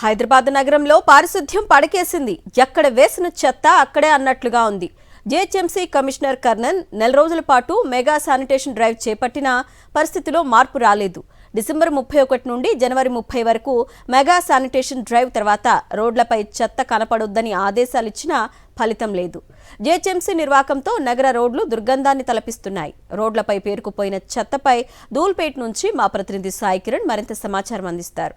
హైదరాబాద్ నగరంలో పారిశుధ్యం పడకేసింది. ఎక్కడ వేసిన చెత్త అక్కడే అన్నట్లుగా ఉంది. జీహెచ్ఎంసీ కమిషనర్ కర్ణన్ నెల రోజుల పాటు మెగా శానిటేషన్ డ్రైవ్ చేపట్టినా పరిస్థితిలో మార్పు రాలేదు. డిసెంబర్ 31 నుండి జనవరి 30 వరకు మెగా శానిటేషన్ డ్రైవ్ తర్వాత రోడ్లపై చెత్త కనపడొద్దని ఆదేశాలిచ్చినా ఫలితం లేదు. జీహెచ్ఎంసీ నిర్వాకంతో నగర రోడ్లు దుర్గంధాన్ని తలపిస్తున్నాయి. రోడ్లపై పేరుకుపోయిన చెత్తపై ధూల్పేట్ నుంచి మా ప్రతినిధి సాయి కిరణ్ మరింత సమాచారం అందిస్తారు.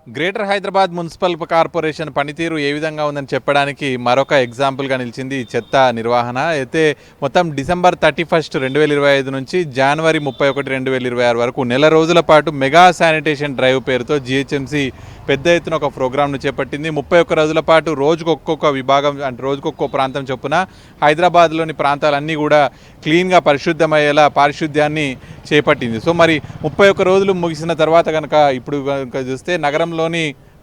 గ్రేటర్ హైదరాబాద్ మున్సిపల్ కార్పొరేషన్ పనితీరు ఏ విధంగా ఉందని చెప్పడానికి మరొక ఎగ్జాంపుల్గా నిలిచింది ఈ చెత్త నిర్వహణ. అయితే మొత్తం డిసెంబర్ 31, 2025 నుంచి జనవరి 31, 2026 వరకు నెల రోజుల పాటు మెగా శానిటేషన్ డ్రైవ్ పేరుతో జీహెచ్ఎంసీ పెద్ద ఎత్తున ఒక ప్రోగ్రామ్ను చేపట్టింది. 31 రోజుల పాటు రోజుకు ఒక్కొక్క విభాగం అంటే రోజుకు ఒక్కొక్క ప్రాంతం చొప్పున హైదరాబాద్లోని ప్రాంతాలన్నీ కూడా క్లీన్గా పరిశుద్ధమయ్యేలా పారిశుద్ధ్యాన్ని చేపట్టింది. సో మరి 31 రోజులు ముగిసిన తర్వాత కనుక ఇప్పుడు కనుక చూస్తే నగరంలోని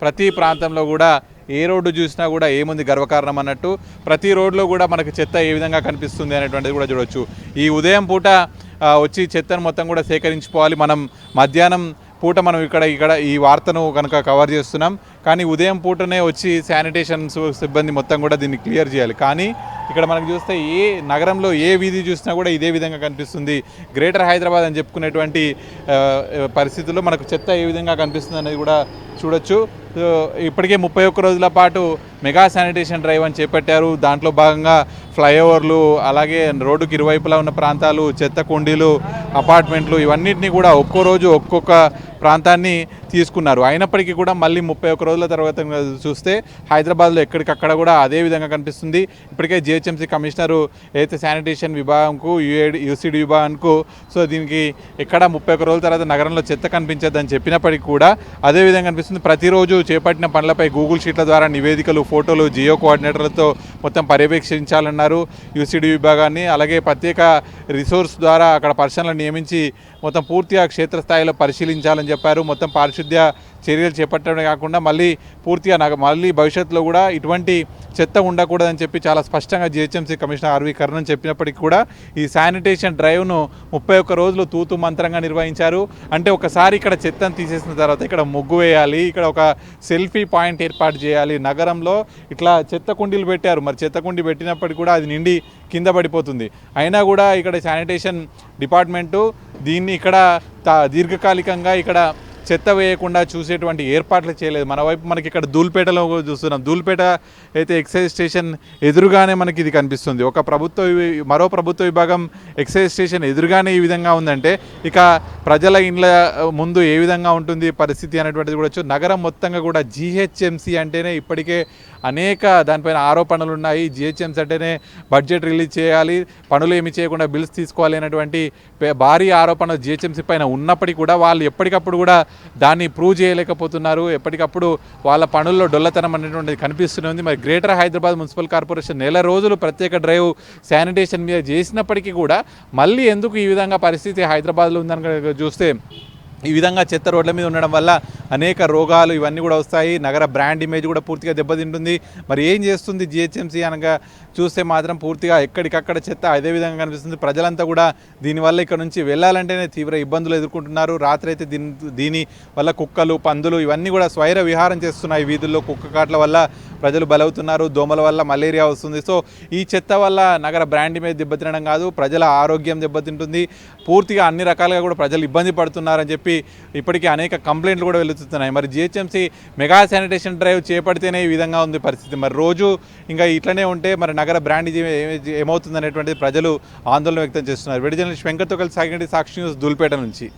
ప్రతి ప్రాంతంలో కూడా ఏ రోడ్డు చూసినా కూడా ఏముంది గర్వకారణం అన్నట్టు ప్రతి రోడ్లో కూడా మనకు చెత్త ఏ విధంగా కనిపిస్తుంది అనేటువంటిది కూడా చూడవచ్చు. ఈ ఉదయం పూట వచ్చి చెత్తను మొత్తం కూడా సేకరించుకోవాలి. మనం మధ్యాహ్నం పూట మనం ఇక్కడ ఈ వార్తను కనుక కవర్ చేస్తున్నాం, కానీ ఉదయం పూటనే వచ్చి శానిటేషన్ సిబ్బంది మొత్తం కూడా దీన్ని క్లియర్ చేయాలి. కానీ ఇక్కడ మనకు చూస్తే ఏ నగరంలో ఏ వీధి చూసినా కూడా ఇదే విధంగా కనిపిస్తుంది. గ్రేటర్ హైదరాబాద్ అని చెప్పుకునేటువంటి పరిస్థితుల్లో మనకు చెత్త ఏ విధంగా కనిపిస్తుంది అనేది కూడా చూడొచ్చు. ఇప్పటికే 31 రోజుల పాటు మెగా శానిటేషన్ డ్రైవ్ అని చేపట్టారు. దాంట్లో భాగంగా ఫ్లైఓవర్లు, అలాగే రోడ్డుకి ఇరువైపులా ఉన్న ప్రాంతాలు, చెత్త కుండీలు, అపార్ట్మెంట్లు ఇవన్నింటినీ కూడా ఒక్కో రోజు ఒక్కొక్క ప్రాంతాన్ని తీసుకున్నారు. అయినప్పటికీ కూడా మళ్ళీ 31 రోజుల తర్వాత చూస్తే హైదరాబాద్లో ఎక్కడికక్కడ కూడా అదే విధంగా కనిపిస్తుంది. ఇప్పటికే జీహెచ్ఎంసీ కమిషనరు ఏదైతే శానిటేషన్ విభాగంకు యూసీడీ విభాగానికి సో దీనికి ఎక్కడ 31 రోజుల తర్వాత నగరంలో చెత్త కనిపించద్దని చెప్పినప్పటికీ కూడా అదే విధంగా కనిపిస్తుంది. ప్రతిరోజు చేపట్టిన పనులపై గూగుల్ షీట్ల ద్వారా నివేదికలు, ఫోటోలు, జియో కోఆర్డినేటర్లతో మొత్తం పర్యవేక్షించాలన్నారు యూసీడీ విభాగాన్ని. అలాగే ప్రత్యేక రిసోర్స్ ద్వారా అక్కడ పర్సన్లను నియమించి మొత్తం పూర్తిగా క్షేత్రస్థాయిలో పరిశీలించాలని చెప్పారు. మొత్తం పారిశుద్ధ్య చర్యలు చేపట్టడమే కాకుండా మళ్ళీ పూర్తిగా మళ్ళీ భవిష్యత్తులో కూడా ఇటువంటి చెత్త ఉండకూడదని చెప్పి చాలా స్పష్టంగా జీహెచ్ఎంసీ కమిషనర్ ఆర్వి కర్ణన్ చెప్పినప్పటికీ కూడా ఈ శానిటేషన్ డ్రైవ్ను 31 రోజులు తూతు మంత్రంగా నిర్వహించారు. అంటే ఒకసారి ఇక్కడ చెత్తను తీసేసిన తర్వాత ఇక్కడ ముగ్గు వేయాలి, ఇక్కడ ఒక సెల్ఫీ పాయింట్ ఏర్పాటు చేయాలి. నగరంలో ఇట్లా చెత్త కుండీలు పెట్టారు. మరి చెత్త కుండీ పెట్టినప్పటికీ కూడా అది నిండి కింద పడిపోతుంది. అయినా కూడా ఇక్కడ శానిటేషన్ డిపార్ట్మెంటు దీన్ని ఇక్కడ దీర్ఘకాలికంగా ఇక్కడ చెత్త వేయకుండా చూసేటువంటి ఏర్పాట్లు చేయలేదు. మన వైపు మనకి ఇక్కడ ధూల్పేటలో చూస్తున్నాం. ధూల్పేట అయితే ఎక్సైజ్ స్టేషన్ ఎదురుగానే మనకి ఇది కనిపిస్తుంది. మరో ప్రభుత్వ విభాగం ఎక్సైజ్ స్టేషన్ ఎదురుగానే ఈ విధంగా ఉందంటే ఇక ప్రజల ఇండ్ల ముందు ఏ విధంగా ఉంటుంది పరిస్థితి అనేటువంటిది కూడా నగరం మొత్తంగా కూడా జీహెచ్ఎంసీ అంటేనే ఇప్పటికే అనేక దానిపైన ఆరోపణలు ఉన్నాయి. జీహెచ్ఎంసీ అంటేనే బడ్జెట్ రిలీజ్ చేయాలి, పనులు ఏమి చేయకుండా బిల్స్ తీసుకోవాలి అనేటువంటి భారీ ఆరోపణలు జీహెచ్ఎంసీ పైన ఉన్నప్పటికీ కూడా వాళ్ళు ఎప్పటికప్పుడు కూడా దాన్ని ప్రూవ్ చేయలేకపోతున్నారు. ఎప్పటికప్పుడు వాళ్ళ పనుల్లో డొల్లతనం అనేటువంటిది కనిపిస్తూనే ఉంది. మరి గ్రేటర్ హైదరాబాద్ మున్సిపల్ కార్పొరేషన్ నెల రోజులు ప్రత్యేక డ్రైవ్ శానిటేషన్ మీద చేసినప్పటికీ కూడా మళ్ళీ ఎందుకు ఈ విధంగా పరిస్థితి హైదరాబాద్లో ఉందని చూస్తే ఈ విధంగా చెత్త రోడ్ల మీద ఉండడం వల్ల అనేక రోగాలు ఇవన్నీ కూడా వస్తాయి. నగర బ్రాండ్ ఇమేజ్ కూడా పూర్తిగా దెబ్బతింటుంది. మరి ఏం చేస్తుంది జీహెచ్ఎంసీ అనగా చూస్తే మాత్రం పూర్తిగా ఎక్కడికక్కడ చెత్త అదే విధంగా కనిపిస్తుంది. ప్రజలంతా కూడా దీనివల్ల ఇక్కడ నుంచి వెళ్ళాలంటేనే తీవ్ర ఇబ్బందులు ఎదుర్కొంటున్నారు. రాత్రి అయితే దీని వల్ల కుక్కలు, పందులు ఇవన్నీ కూడా స్వైర విహారం చేస్తున్నాయి. వీధుల్లో కుక్క కాట్ల వల్ల ప్రజలు బలవుతున్నారు. దోమల వల్ల మలేరియా వస్తుంది. సో ఈ చెత్త వల్ల నగర బ్రాండ్ ఇమేజ్ దెబ్బతినడం కాదు, ప్రజల ఆరోగ్యం దెబ్బతింటుంది. పూర్తిగా అన్ని రకాలుగా కూడా ప్రజలు ఇబ్బంది పడుతున్నారని చెప్పి ఇప్పటికీ అనేక కంప్లైంట్లు కూడా వెలువెత్తుతున్నాయి. మరి జీహెచ్ఎంసీ మెగా శానిటేషన్ డ్రైవ్ చేపడితేనే ఈ విధంగా ఉంది పరిస్థితి. మరి రోజు ఇంకా ఇట్లనే ఉంటే మరి నగర బ్రాండ్ ఏమవుతుంది అనేటువంటిది ప్రజలు ఆందోళన వ్యక్తం చేస్తున్నారు. విడిజనలిస్ట్ వెంకట్తో కలిసి సాక్షి న్యూస్ ధూల్పేట నుంచి.